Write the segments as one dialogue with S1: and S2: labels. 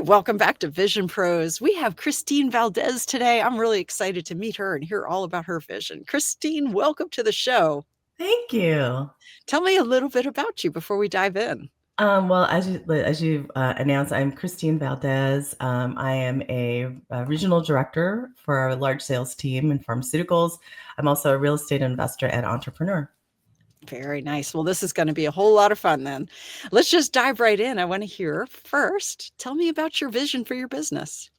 S1: welcome back to Vision Pros. We have Christine Valdez today. I'm really excited to meet her and hear all about her vision. Christine, welcome to the show.
S2: Thank you.
S1: Tell me a little bit about you before we dive in.
S2: Well, as you announced, I'm Christine Valdez. I am a regional director for a large sales team in pharmaceuticals. I'm also a real estate investor and entrepreneur.
S1: Very nice. Well, this is going to be a whole lot of fun then. Let's just dive right in. I want to hear first, tell me about your vision for your business.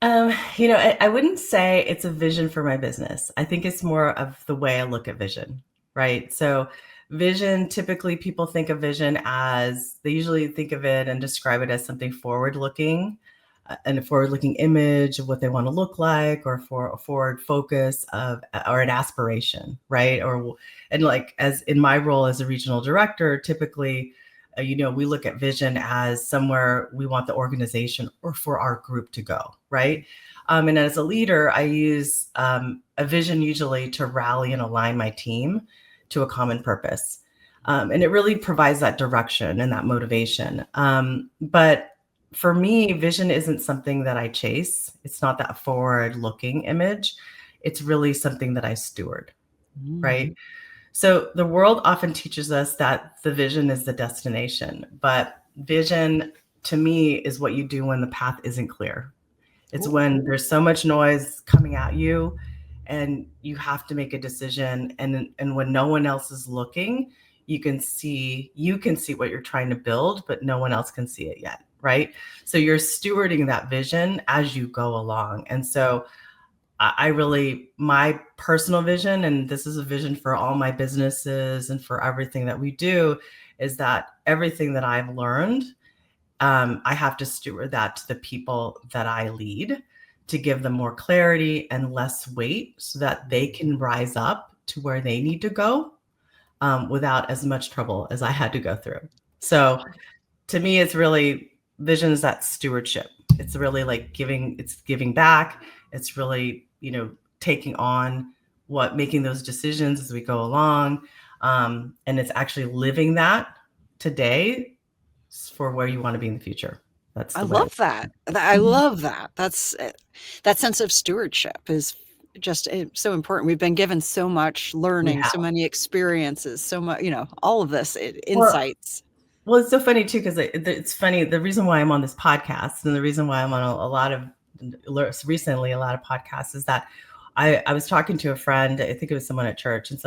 S2: I wouldn't say it's a vision for my business. I think it's more of the way I look at vision, right? So, vision, typically people think of vision as they usually think of it and describe it as something forward looking, and a forward looking image of what they want to look like, or for a forward focus of, or an aspiration, right? And like, as in my role as a regional director, typically, we look at vision as somewhere we want the organization or for our group to go, right? And as a leader, I use a vision usually to rally and align my team to a common purpose. And it really provides that direction and that motivation. But for me, vision isn't something that I chase. It's not that forward looking image. It's really something that I steward, right? So the world often teaches us that the vision is the destination, but vision to me is what you do when the path isn't clear. It's when there's so much noise coming at you and you have to make a decision, and when no one else is looking, you can see what you're trying to build, but no one else can see it yet, right? So you're stewarding that vision as you go along. And so my personal vision, and this is a vision for all my businesses and for everything that we do, is that everything that I've learned, I have to steward that to the people that I lead, to give them more clarity and less weight so that they can rise up to where they need to go, without as much trouble as I had to go through. So to me, it's really, vision is that stewardship. It's really like giving back. It's really, taking on making those decisions as we go along. And it's actually living that today for where you want to be in the future. That's
S1: I
S2: the way.
S1: love that. I love that. That's that sense of stewardship is just so important. We've been given so much
S2: We
S1: learning,
S2: have.
S1: so many experiences, so much, all of this
S2: Well,
S1: insights.
S2: well, it's so funny too, because it's funny. The reason why I'm on this podcast and the reason why I'm on a lot of podcasts is that I was talking to a friend, I think it was someone at church, and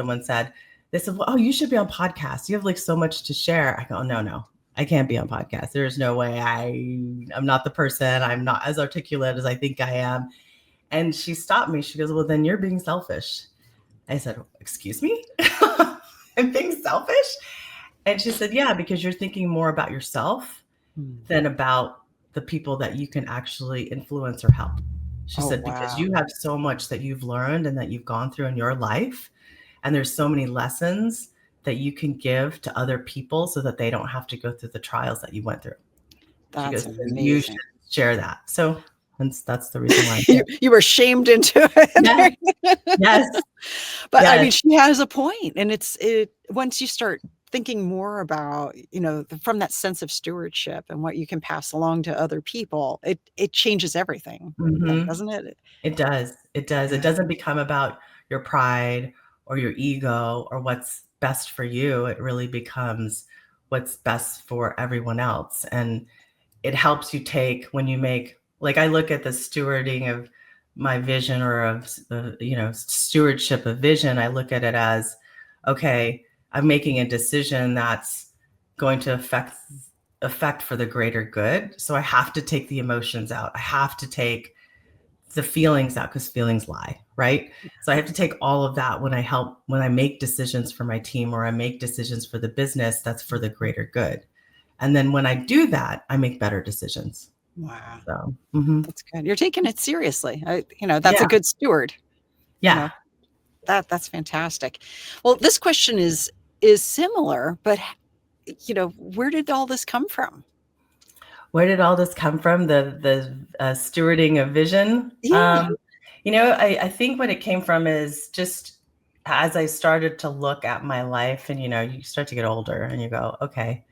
S2: they said, well, oh, you should be on podcasts. You have like so much to share. I go, no, I can't be on podcasts. There's no way. I'm not the person. I'm not as articulate as I think I am. And she stopped me. She goes, well, then you're being selfish. I said, excuse me? I'm being selfish? And she said, yeah, because you're thinking more about yourself than about the people that you can actually influence or help. She said, because you have so much that you've learned and that you've gone through in your life, and there's so many lessons that you can give to other people so that they don't have to go through the trials that you went through.
S1: That's
S2: She goes, you should
S1: amazing.
S2: share that. So that's the reason why.
S1: You were shamed into
S2: Yes,
S1: it.
S2: yes,
S1: But I
S2: yes.
S1: mean, she has a point, and once you start thinking more about, from that sense of stewardship and what you can pass along to other people, it changes everything, doesn't it?
S2: It does. It does. It doesn't become about your pride or your ego or what's best for you. It really becomes what's best for everyone else. And it helps you take, when you make, like, I look at the stewarding of my vision, or of stewardship of vision. I look at it as, okay, I'm making a decision that's going to affect for the greater good. So I have to take the emotions out. I have to take the feelings out, because feelings lie, right? So I have to take all of that when I make decisions for my team, or I make decisions for the business that's for the greater good. And then when I do that, I make better decisions.
S1: Wow.
S2: So
S1: That's good. You're taking it seriously. That's
S2: yeah,
S1: a good steward.
S2: yeah.
S1: That's fantastic. Well, this question is similar, but where did all this come from?
S2: Where did all this come from? The stewarding of vision.
S1: Yeah.
S2: I think what it came from is just as I started to look at my life, and you start to get older and you go, okay,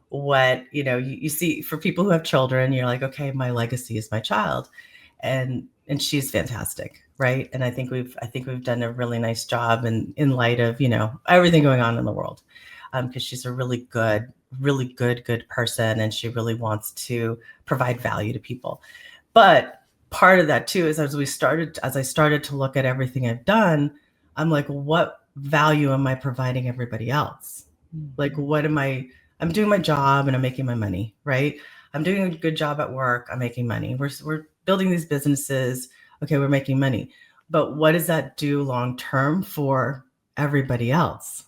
S2: what, you see for people who have children, you're like, okay, my legacy is my child. And she's fantastic, right? And I think we've done a really nice job in light of, everything going on in the world. Because she's a really good person, and she really wants to provide value to people. But part of that too is as I started to look at everything I've done, I'm like, what value am I providing everybody else? Like, I'm doing my job and I'm making my money, right? I'm doing a good job at work. I'm making money. We're building these businesses. Okay, we're making money. But what does that do long term for everybody else?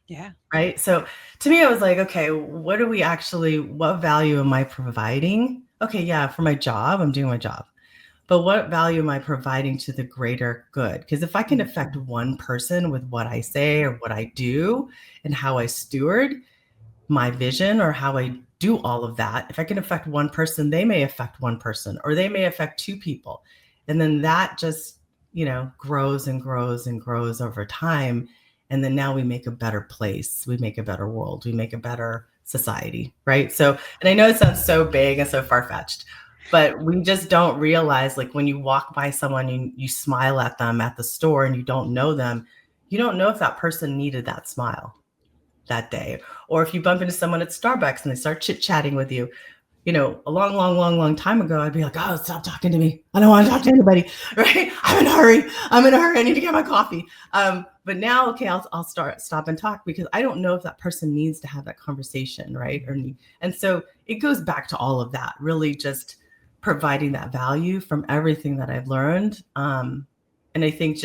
S1: Yeah.
S2: Right. So to me, I was like, okay, what value am I providing? Okay, yeah, for my job, I'm doing my job. But what value am I providing to the greater good? Because if I can affect one person with what I say or what I do and how I steward my vision or how I do all of that, if I can affect one person, they may affect one person, or they may affect two people. And then that just, grows and grows and grows over time. And then now we make a better place. We make a better world. We make a better society, right? So, and I know it sounds so big and so far-fetched, but we just don't realize, like, when you walk by someone and you smile at them at the store and you don't know them, you don't know if that person needed that smile that day. Or if you bump into someone at Starbucks and they start chit-chatting with you, a long, long, long, long time ago, I'd be like, oh, stop talking to me. I don't want to talk to anybody, right? I'm in a hurry. I need to get my coffee. But now, okay, I'll stop and talk, because I don't know if that person needs to have that conversation, right? And so it goes back to all of that, really just providing that value from everything that I've learned. And I think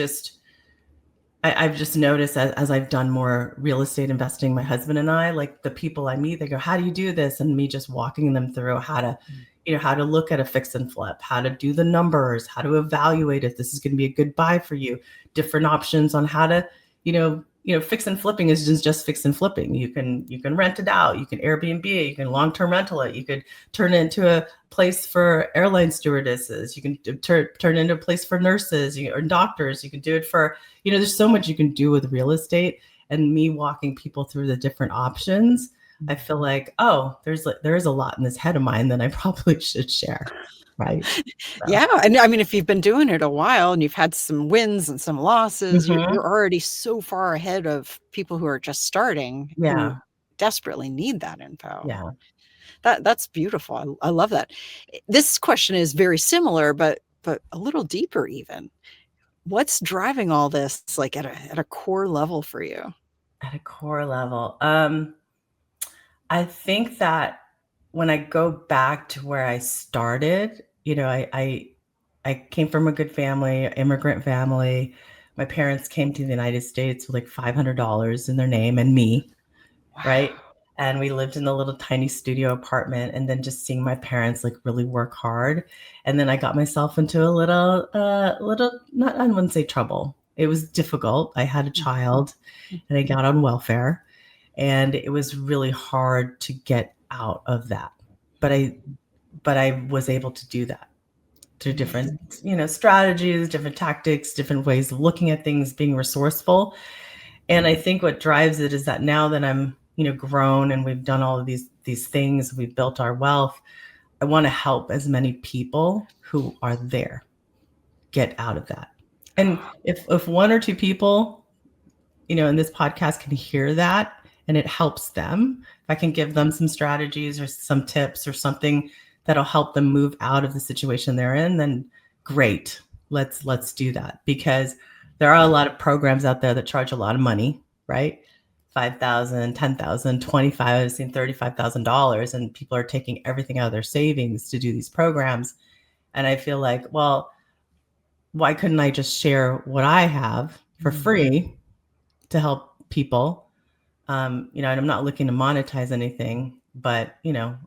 S2: I've just noticed as I've done more real estate investing, my husband and I, like, the people I meet, they go, how do you do this? And me just walking them through how to look at a fix and flip, how to do the numbers, how to evaluate if this is going to be a good buy for you, different options on how to, fix and flipping is just fix and flipping. You can rent it out, you can Airbnb it, you can long-term rental it, you could turn it into a place for airline stewardesses, you can turn it into a place for nurses or doctors, you can do it for, there's so much you can do with real estate. And me walking people through the different options, I feel like, oh, there is a lot in this head of mine that I probably should share. Right. So.
S1: Yeah. And I mean, if you've been doing it a while and you've had some wins and some losses, you're already so far ahead of people who are just starting, who desperately need that info.
S2: Yeah.
S1: That's beautiful. I love that. This question is very similar, but a little deeper even. What's driving all this, like, at a core level for you?
S2: At a core level, I think that when I go back to where I started, I came from a good family, immigrant family. My parents came to the United States with like $500 in their name and me, right? And we lived in a little tiny studio apartment, and then just seeing my parents like really work hard. And then I got myself into a little, not, I wouldn't say trouble. It was difficult. I had a child and I got on welfare, and it was really hard to get out of that. But I was able to do that through different, strategies, different tactics, different ways of looking at things, being resourceful. And I think what drives it is that now that I'm, grown and we've done all of these things, we've built our wealth, I want to help as many people who are there get out of that. And if one or two people, in this podcast can hear that and it helps them, if I can give them some strategies or some tips or something that'll help them move out of the situation they're in, then great. Let's do that, because there are a lot of programs out there that charge a lot of money, right? $5,000, $10,000, $25,000, I've seen $35,000, and people are taking everything out of their savings to do these programs. And I feel like, well, why couldn't I just share what I have for free to help people? And I'm not looking to monetize anything, but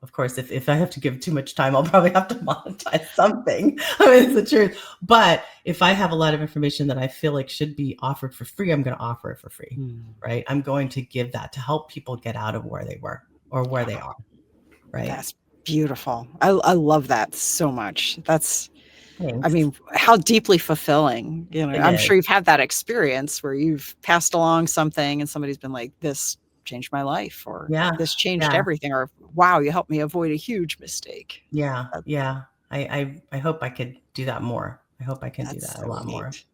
S2: of course, if I have to give too much time, I'll probably have to monetize something. I mean, it's the truth. But if I have a lot of information that I feel like should be offered for free, I'm going to offer it for free, right? I'm going to give that to help people get out of where they were or where they are, right?
S1: That's beautiful. I love that so much. Thanks.
S2: Thanks.
S1: I mean, how deeply fulfilling, I'm sure you've had that experience where you've passed along something and somebody's been like, this changed my life, or
S2: Yeah.
S1: this changed
S2: Yeah.
S1: everything, or wow, you helped me avoid a huge mistake.
S2: Yeah.
S1: That,
S2: Yeah. I hope I could do that more. I hope I can do
S1: that's
S2: that a
S1: so
S2: lot more.
S1: neat.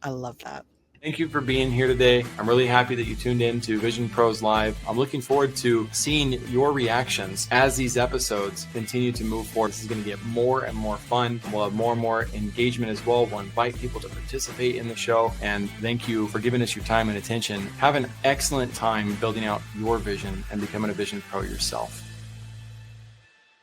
S1: I love that.
S3: Thank you for being here today. I'm really happy that you tuned in to Vision Pros Live. I'm looking forward to seeing your reactions as these episodes continue to move forward. This is going to get more and more fun. We'll have more and more engagement as well. We'll invite people to participate in the show. And thank you for giving us your time and attention. Have an excellent time building out your vision and becoming a Vision Pro yourself.